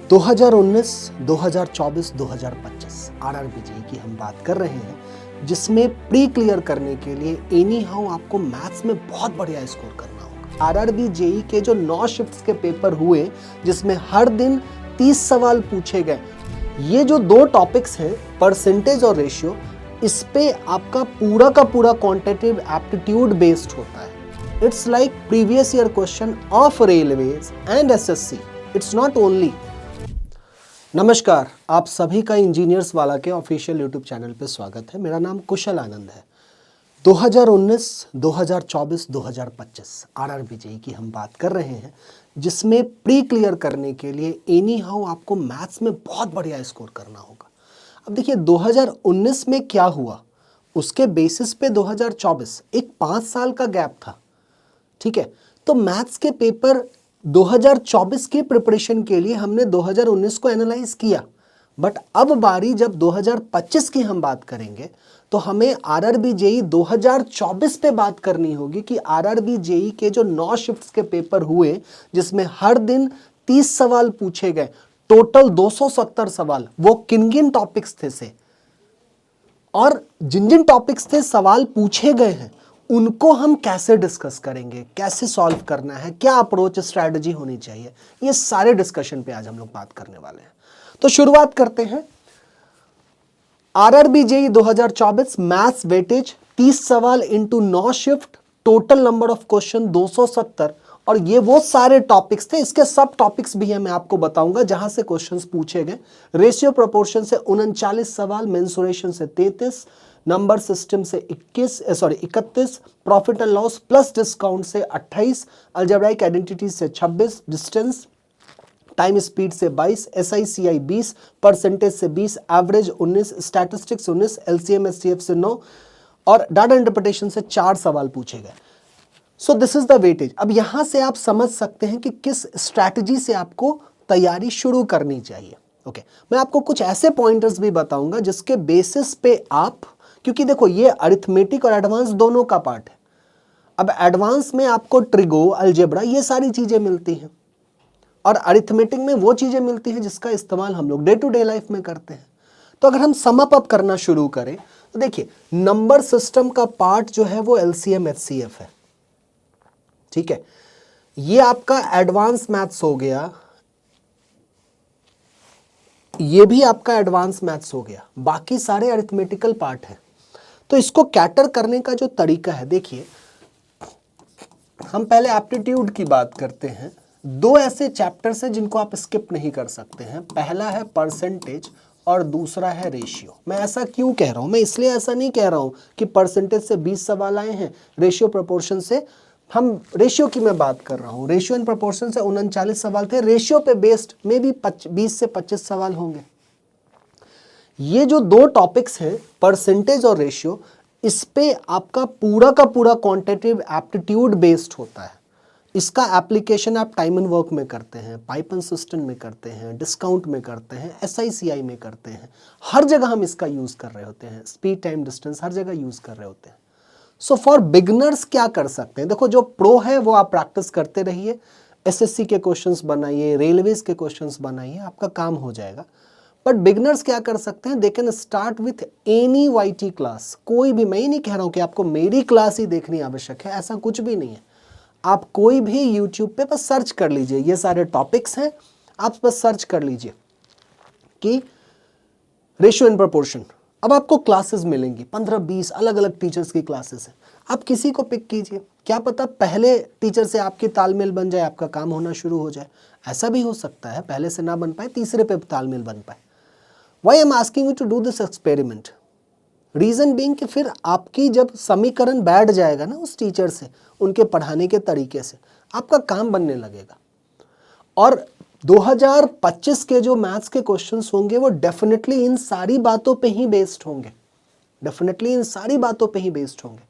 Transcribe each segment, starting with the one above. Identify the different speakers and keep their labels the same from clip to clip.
Speaker 1: 2019, 2024, 2025 RRB JEE की हम बात कर रहे हैं, जिसमें प्री क्लियर करने के लिए एनी हाउ आपको मैथ्स में बहुत बढ़िया स्कोर करना होगा। आरआरबी जेईई के जो 9 शिफ्ट्स के पेपर हुए, जिसमें हर दिन 30 सवाल पूछे गए, ये जो 2 टॉपिक्स हैं परसेंटेज और रेशियो, इस पे आपका पूरा का पूरा क्वांटिटेटिव एप्टीट्यूड बेस्ड होता है। It's like previous year question of railways and SSC, it's not only. नमस्कार, आप सभी का इंजीनियर्स वाला के ऑफिशियल यूट्यूब चैनल पे स्वागत है। मेरा नाम कुशल आनंद है। 2019, 2024, 2025 आरआरबी जेईई की हम बात कर रहे हैं, जिसमें प्री क्लियर करने के लिए एनी हाउ आपको मैथ्स में बहुत बढ़िया स्कोर करना होगा। अब देखिए 2019 में क्या हुआ, उसके बेसिस पे 2024 एक 5 साल का गैप था, ठीक है। तो मैथ्स के पेपर 2024 की प्रिपरेशन के लिए हमने 2019 को एनालाइज किया, बट अब बारी जब 2025 की हम बात करेंगे तो हमें आरआरबी जेईई 2024 पे बात करनी होगी कि आरआरबी जेईई के जो 9 शिफ्ट्स के पेपर हुए, जिसमें हर दिन 30 सवाल पूछे गए, टोटल 270 सवाल, वो किन किन टॉपिक्स थे से, और जिन जिन टॉपिक्स थे सवाल पूछे गए हैं, उनको हम कैसे डिस्कस करेंगे, कैसे सॉल्व करना है, क्या अप्रोच स्ट्रैटेजी होनी चाहिए, ये सारे डिस्कशन पे आज हम लोग बात करने वाले हैं। तो शुरुआत करते हैं। आरआरबी जेईई 2024 मैथ्स वेटेज 30 सवाल into 9 shift, total number of question 270, और ये वो सारे टॉपिक्स थे। इसके सब टॉपिक्स भी हैं, मैं आपको बताऊंगा जहां से क्वेश्चंस पूछे गए। रेशियो प्रोपोर्शन से 39 सवाल, मेंसुरेशन से 33, नंबर सिस्टम से 31, profit and loss plus discount से 28, अलजेब्राइक आइडेंटिटी से 26, डिस्टेंस टाइम स्पीड से 22, SICI 20, परसेंटेज से 20, एवरेज 19, स्टैटिस्टिक्स 19, LCM SCF से 9 और डाटा इंटरप्रिटेशन से 4 सवाल पूछे गए। So this is the weightage. अब यहां से आप समझ सकते हैं कि किस स्ट्रैटेजी से आपको तैयारी शुरू करनी चाहिए। ओके, मैं आपको कुछ ऐसे पॉइंटर्स भी बताऊंगा जिसके बेसिस पे आप, क्योंकि देखो ये अरिथमेटिक और एडवांस दोनों का पार्ट है। अब एडवांस में आपको ट्रिगो, अलजेब्रा, ये सारी चीजें मिलती हैं, और अरिथमेटिक में वो चीजें मिलती हैं जिसका इस्तेमाल हम लोग डे टू डे लाइफ में करते हैं। तो अगर हम सम अप करना शुरू करें तो देखिए नंबर सिस्टम का पार्ट जो है वो LCM HCF है, ठीक है। ये आपका एडवांस मैथ्स हो गया, ये भी आपका एडवांस मैथ्स हो गया, बाकी सारे अरिथमेटिकल पार्ट है। तो इसको कैटर करने का जो तरीका है, देखिए हम पहले एप्टीट्यूड की बात करते हैं। 2 ऐसे चैप्टर्स हैं जिनको आप स्किप नहीं कर सकते हैं। पहला है परसेंटेज और दूसरा है रेशियो। मैं ऐसा क्यों कह रहा हूं, मैं इसलिए ऐसा नहीं कह रहा हूं कि परसेंटेज से 20 सवाल आए हैं, रेशियो प्रोपोर्शन से, हम रेशियो की मैं बात कर रहा हूं, रेशियो एंड प्रोपोर्शन से 39 सवाल थे, रेशियो पे बेस्ड में भी 20 से 25 सवाल होंगे। ये जो 2 टॉपिक्स हैं परसेंटेज और रेशियो, इस पे आपका पूरा का पूरा क्वांटिटेटिव एप्टीट्यूड बेस्ड होता है। इसका एप्लीकेशन आप टाइम एंड वर्क में करते हैं, पाइपन सिस्टम में करते हैं, डिस्काउंट में करते हैं, SICI में करते हैं, हर जगह हम इसका यूज कर रहे होते हैं, स्पीड टाइम डिस्टेंस हर जगह यूज कर रहे होते हैं। सो फॉर बिगनर्स क्या कर सकते हैं, देखो जो प्रो है वो आप प्रैक्टिस करते रहिए, SSC के क्वेश्चंस बनाइए, रेलवेज के क्वेश्चंस बनाइए, आपका काम हो जाएगा। बट बिगनर्स क्या कर सकते हैं, they can start with any YT class. कोई भी, मैं ही नहीं कह रहा हूं कि आपको मेरी क्लास ही देखनी आवश्यक है, ऐसा कुछ भी नहीं है। आप कोई भी यूट्यूब पे बस सर्च कर लीजिए, ये सारे टॉपिक्स हैं, आप बस सर्च कर लीजिए कि रेशियो एंड प्रोपोर्शन। अब आपको क्लासेस मिलेंगी, 15-20 अलग अलग टीचर्स की क्लासेस हैं। आप किसी को पिक कीजिए, क्या पता पहले टीचर से आपकी तालमेल बन जाए, आपका काम होना शुरू हो जाए। ऐसा भी हो सकता है पहले से ना बन पाए, तीसरे पे तालमेल बन पाए। Why am asking you to do this experiment, reason being कि फिर आपकी जब समीकरण बैठ जाएगा ना उस टीचर से, उनके पढ़ाने के तरीके से, आपका काम बनने लगेगा। और 2025 के जो मैथ्स के क्वेश्चंस होंगे वो डेफिनेटली इन सारी बातों पे ही बेस्ड होंगे, डेफिनेटली इन सारी बातों पे ही बेस्ड होंगे।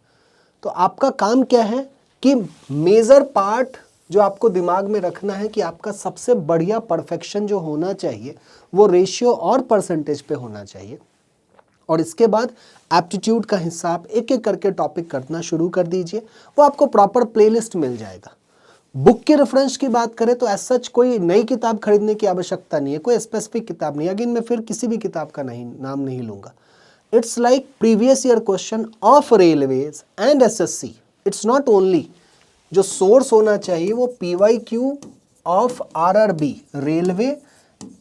Speaker 1: तो आपका काम क्या है कि मेजर पार्ट जो आपको दिमाग में रखना है कि आपका सबसे बढ़िया परफेक्शन जो होना चाहिए वो रेशियो और परसेंटेज पे होना चाहिए। और इसके बाद एप्टीट्यूड का हिस्सा आप एक एक करके टॉपिक करना शुरू कर दीजिए। वो आपको प्रॉपर प्लेलिस्ट मिल जाएगा, बुक की रेफरेंस की बात करें तो एज सच कोई नई किताब खरीदने की आवश्यकता नहीं है, कोई स्पेसिफिक किताब नहीं। अगेन मैं फिर किसी भी किताब का नाम नहीं लूंगा। It's like previous year question of railways and SSC. It's not only, जो सोर्स होना चाहिए वो PYQ of RRB, railway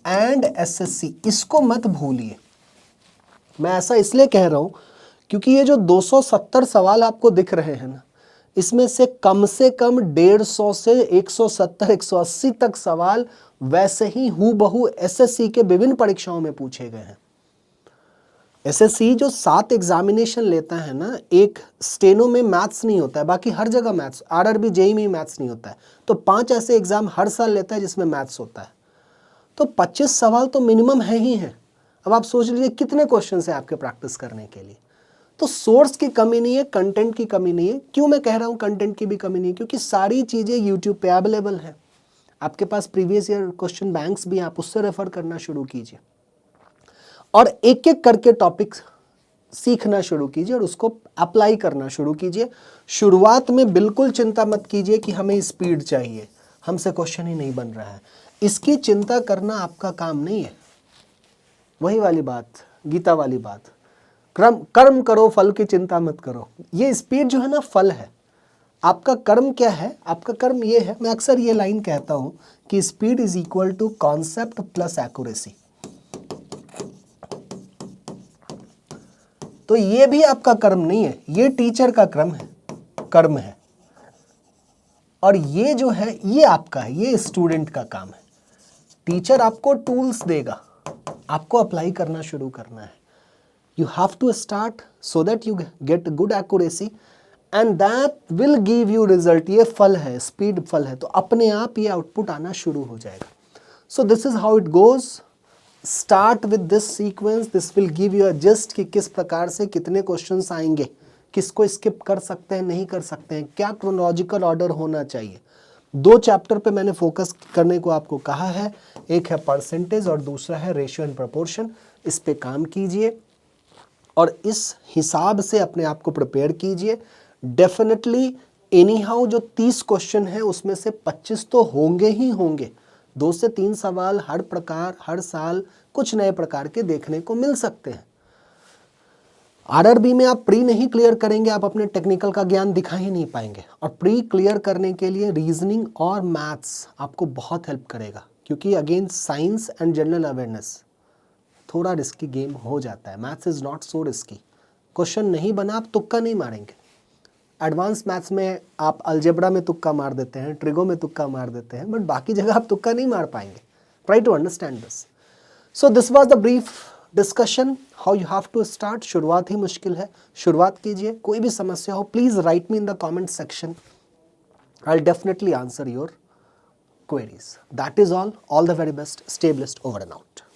Speaker 1: and SSC, इसको मत भूलिए। मैं ऐसा इसलिए कह रहा हूं क्योंकि ये जो 270 सवाल आपको दिख रहे हैं ना, इसमें से कम 150 से 170 180 तक सवाल वैसे ही हूबहू एसएससी के विभिन्न परीक्षाओं में पूछे गए हैं। एसएससी जो 7 एग्जामिनेशन लेता है ना, एक स्टेनो में मैथ्स नहीं होता है, बाकी हर जगह मैथ्स, आरआरबी जेईई में मैथ्स नहीं होता है, तो 5 ऐसे एग्जाम हर साल लेता है जिसमें मैथ्स होता है। तो 25 सवाल तो मिनिमम है ही है। अब आप सोच लीजिए कितने क्वेश्चन है आपके प्रैक्टिस करने के लिए। तो सोर्स की कमी नहीं है, कंटेंट की कमी नहीं है। क्यों मैं कह रहा हूं कंटेंट की भी कमी नहीं है? क्योंकि सारी चीजें यूट्यूब पे अवेलेबल है। आपके पास प्रीवियस ईयर क्वेश्चन बैंक्स भी हैं, आप उससे रेफर करना शुरू कीजिए और एक एक करके टॉपिक सीखना शुरू कीजिए और उसको अप्लाई करना शुरू कीजिए। शुरुआत में बिल्कुल चिंता मत कीजिए कि हमें स्पीड चाहिए, हमसे क्वेश्चन ही नहीं बन रहा है। इसकी चिंता करना आपका काम नहीं है। वही वाली बात, गीता वाली बात, कर्म करो फल की चिंता मत करो। ये स्पीड जो है ना फल है। आपका कर्म क्या है? आपका कर्म ये है, मैं अक्सर ये लाइन कहता हूं कि speed is equal to concept plus accuracy. तो ये भी आपका कर्म नहीं है, ये टीचर का कर्म है। और ये जो है ये आपका है, ये स्टूडेंट का काम है। टीचर आपको टूल्स देगा, आपको अप्लाई करना शुरू करना है। You have to start so that you get good accuracy and that will give you result। ये फल है, स्पीड फल है, तो अपने आप ये आउटपुट आना शुरू हो जाएगा। So this is how it goes। Start with this sequence। This will give you a gist कि किस प्रकार से कितने क्वेश्चंस आएंगे, किसको स्किप कर सकते हैं, नहीं कर सकते हैं, क्या क्रोनोलॉजिकल ऑर्डर होना चाहिए। 2 चैप्टर पे मैंने फोकस करने को आपको कहा है, एक है परसेंटेज और दूसरा है रेशियो एंड प्रोपोर्शन। इस पे काम कीजिए और इस हिसाब से अपने आप को प्रिपेयर कीजिए। डेफिनेटली एनी हाउ जो 30 क्वेश्चन है उसमें से 25 तो होंगे ही होंगे। 2 से 3 सवाल हर साल कुछ नए प्रकार के देखने को मिल सकते हैं। आरआरबी में आप प्री नहीं क्लियर करेंगे, आप अपने टेक्निकल का ज्ञान दिखा ही नहीं पाएंगे। और प्री क्लियर करने के लिए रीजनिंग और मैथ्स आपको बहुत हेल्प करेगा, क्योंकि again science and general awareness थोड़ा रिस्की गेम हो जाता है। Maths is not so risky. Question नहीं बना आप तुक्का नहीं मारेंगे। एडवांस मैथ्स में आप अलजेब्रा में तुक्का मार देते हैं, ट्रिगो में तुक्का मार देते हैं, बट बाकी जगह आप तुक्का नहीं मार पाएंगे। Try to understand this. So this was the brief discussion how you have to start. शुरुआत ही मुश्किल है, शुरुआत कीजिए। कोई भी समस्या हो please right me in the comment section. I will definitely answer your queries। That is all the very best। Stay blessed। Over and out।